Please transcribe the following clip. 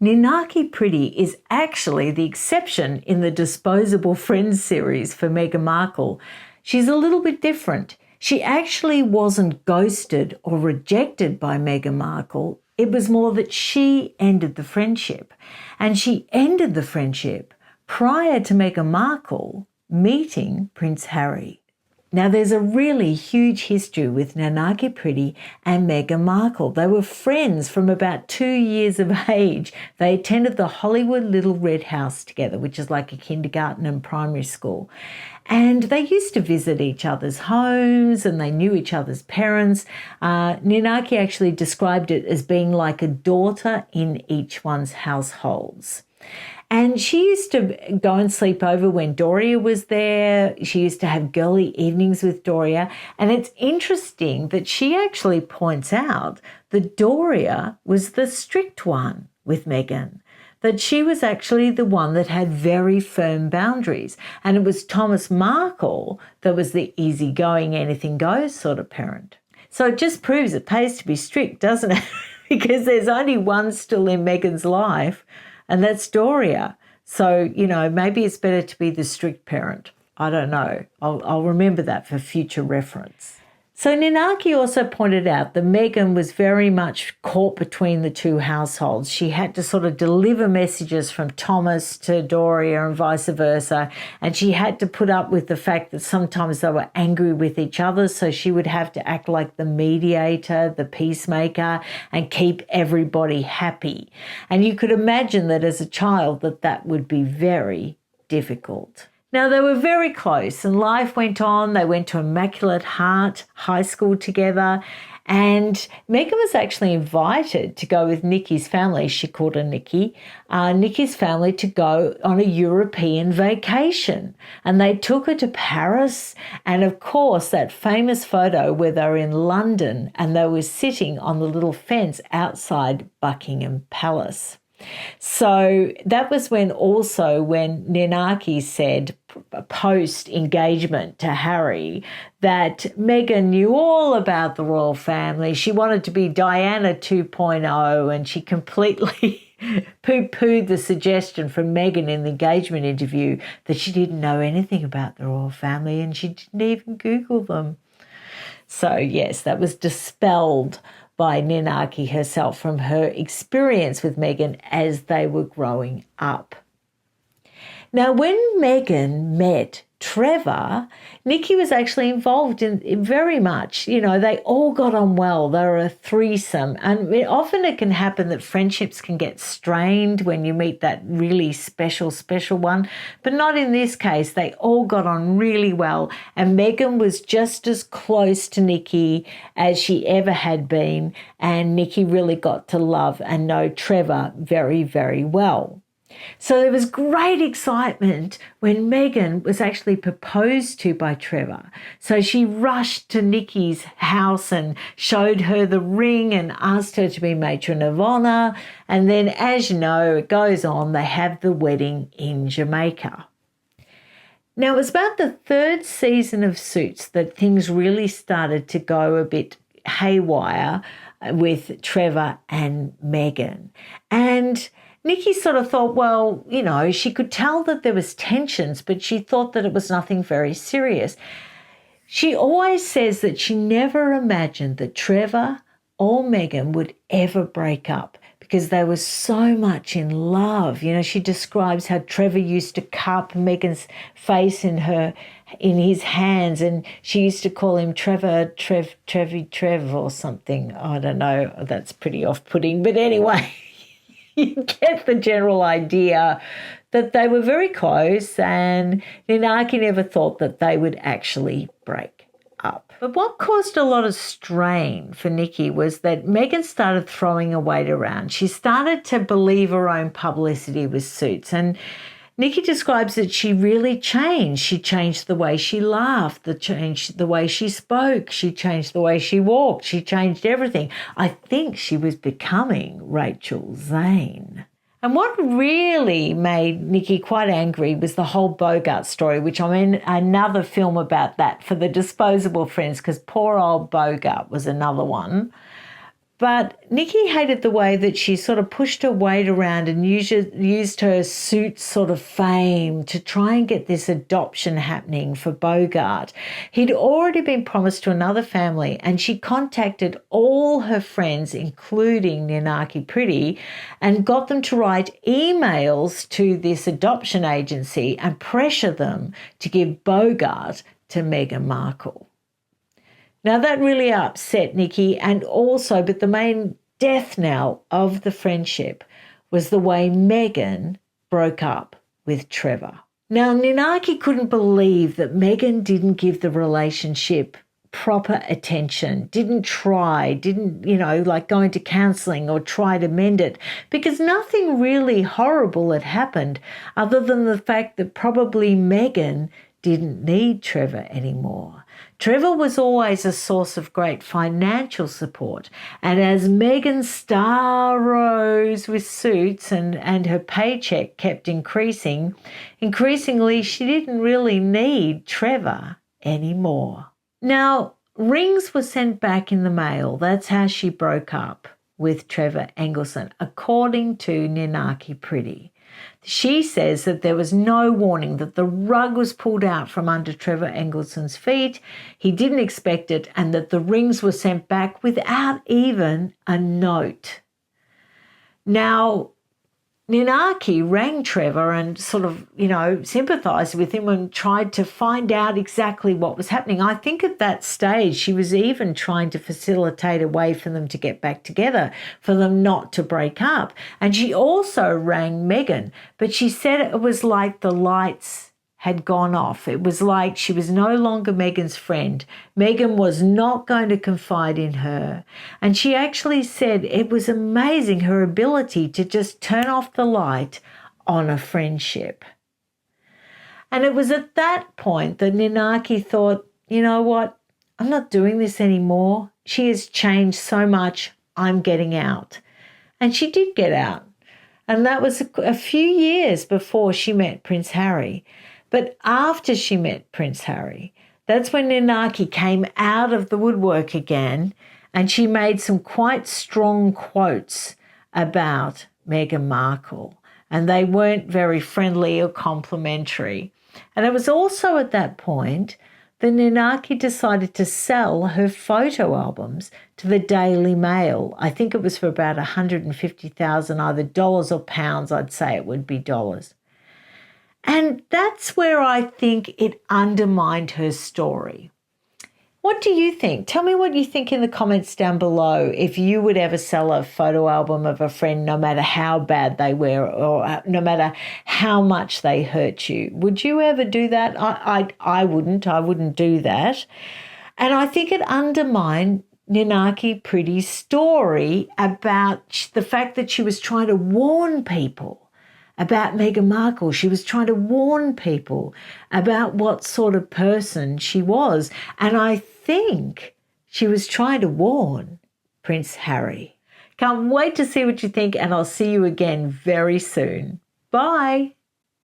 Ninaki Priddy is actually the exception in the Disposable Friends series for Meghan Markle. She's a little bit different. She actually wasn't ghosted or rejected by Meghan Markle. It was more that she ended the friendship. And she ended the friendship prior to Meghan Markle meeting Prince Harry. Now, there's a really huge history with Ninaki Priddy and Meghan Markle. They were friends from about 2 years of age. They attended the Hollywood Little Red House together, which is like a kindergarten and primary school. And they used to visit each other's homes and they knew each other's parents. Ninaki actually described it as being like a daughter in each one's households. And she used to go and sleep over when Doria was there. She used to have girly evenings with Doria. And it's interesting that she actually points out that Doria was the strict one with Meghan, that she was actually the one that had very firm boundaries. And it was Thomas Markle that was the easygoing, anything goes sort of parent. So it just proves it pays to be strict, doesn't it? Because there's only one still in Meghan's life, and that's Doria. So, maybe it's better to be the strict parent. I don't know. I'll remember that for future reference. So Ninaki also pointed out that Meghan was very much caught between the two households. She had to sort of deliver messages from Thomas to Doria and vice versa. And she had to put up with the fact that sometimes they were angry with each other. So she would have to act like the mediator, the peacemaker, and keep everybody happy. And you could imagine that as a child that would be very difficult. Now, they were very close and life went on. They went to Immaculate Heart High School together, and Meghan was actually invited to go with Nikki's family. She called her Nikki, Nikki's family, to go on a European vacation. And they took her to Paris. And of course, that famous photo where they were in London and they were sitting on the little fence outside Buckingham Palace. So that was when Ninaki said post-engagement to Harry that Meghan knew all about the royal family. She wanted to be Diana 2.0, and she completely poo-pooed the suggestion from Meghan in the engagement interview that she didn't know anything about the royal family and she didn't even Google them. So yes, that was dispelled by Ninaki herself from her experience with Meghan as they were growing up. Now, when Meghan met Trevor, Nikki was actually involved in very much. They all got on well. They were a threesome. And often it can happen that friendships can get strained when you meet that really special one. But not in this case. They all got on really well. And Meghan was just as close to Nikki as she ever had been. And Nikki really got to love and know Trevor very, very well. So there was great excitement when Meghan was actually proposed to by Trevor. So she rushed to Nikki's house and showed her the ring and asked her to be matron of honour. And then, as you know, it goes on, they have the wedding in Jamaica. Now, it was about the third season of Suits that things really started to go a bit haywire with Trevor and Meghan. And Nikki sort of thought, well, she could tell that there was tensions, but she thought that it was nothing very serious. She always says that she never imagined that Trevor or Meghan would ever break up because they were so much in love. She describes how Trevor used to cup Meghan's face in his hands, and she used to call him Trev or something. I don't know. That's pretty off-putting. But anyway, you get the general idea that they were very close, and Ninaki never thought that they would actually break up. But what caused a lot of strain for Nikki was that Meghan started throwing her weight around. She started to believe her own publicity with Suits, and Nikki describes that she really changed. She changed the way she laughed, the way she spoke. She changed the way she walked. She changed everything. I think she was becoming Rachel Zane. And what really made Nikki quite angry was the whole Bogart story, which I'm in another film about that for the Disposable Friends, because poor old Bogart was another one. But Nikki hated the way that she sort of pushed her weight around and used her suit sort of fame to try and get this adoption happening for Bogart. He'd already been promised to another family, and she contacted all her friends, including Ninaki Priddy, and got them to write emails to this adoption agency and pressure them to give Bogart to Meghan Markle. Now, that really upset Nikki, and also, but the main death knell of the friendship was the way Meghan broke up with Trevor. Now, Ninaki couldn't believe that Meghan didn't give the relationship proper attention, didn't try, didn't, like go into counselling or try to mend it, because nothing really horrible had happened other than the fact that probably Meghan didn't need Trevor anymore. Trevor was always a source of great financial support, and as Meghan's star rose with suits and her paycheck kept increasingly she didn't really need Trevor anymore. Now, rings were sent back in the mail. That's how she broke up with Trevor Engelson, according to Ninaki Priddy. She says that there was no warning, that the rug was pulled out from under Trevor Engelson's feet. He didn't expect it, and that the rings were sent back without even a note. Now, Ninaki rang Trevor and sort of, sympathised with him and tried to find out exactly what was happening. I think at that stage she was even trying to facilitate a way for them to get back together, for them not to break up. And she also rang Meghan, but she said it was like the lights had gone off. It was like she was no longer Meghan's friend. Meghan was not going to confide in her. And she actually said it was amazing, her ability to just turn off the light on a friendship. And it was at that point that Ninaki thought, you know what, I'm not doing this anymore. She has changed so much, I'm getting out. And she did get out. And that was a few years before she met Prince Harry. But after she met Prince Harry, that's when Ninaki came out of the woodwork again, and she made some quite strong quotes about Meghan Markle, and they weren't very friendly or complimentary. And it was also at that point that Ninaki decided to sell her photo albums to the Daily Mail. I think it was for about $150,000, either dollars or pounds. I'd say it would be dollars. And that's where I think it undermined her story. What do you think? Tell me what you think in the comments down below, if you would ever sell a photo album of a friend, no matter how bad they were or no matter how much they hurt you. Would you ever do that? I wouldn't. I wouldn't do that. And I think it undermined Ninaki Priddy's story about the fact that she was trying to warn people about Meghan Markle. She was trying to warn people about what sort of person she was. And I think she was trying to warn Prince Harry. Can't wait to see what you think, and I'll see you again very soon. Bye.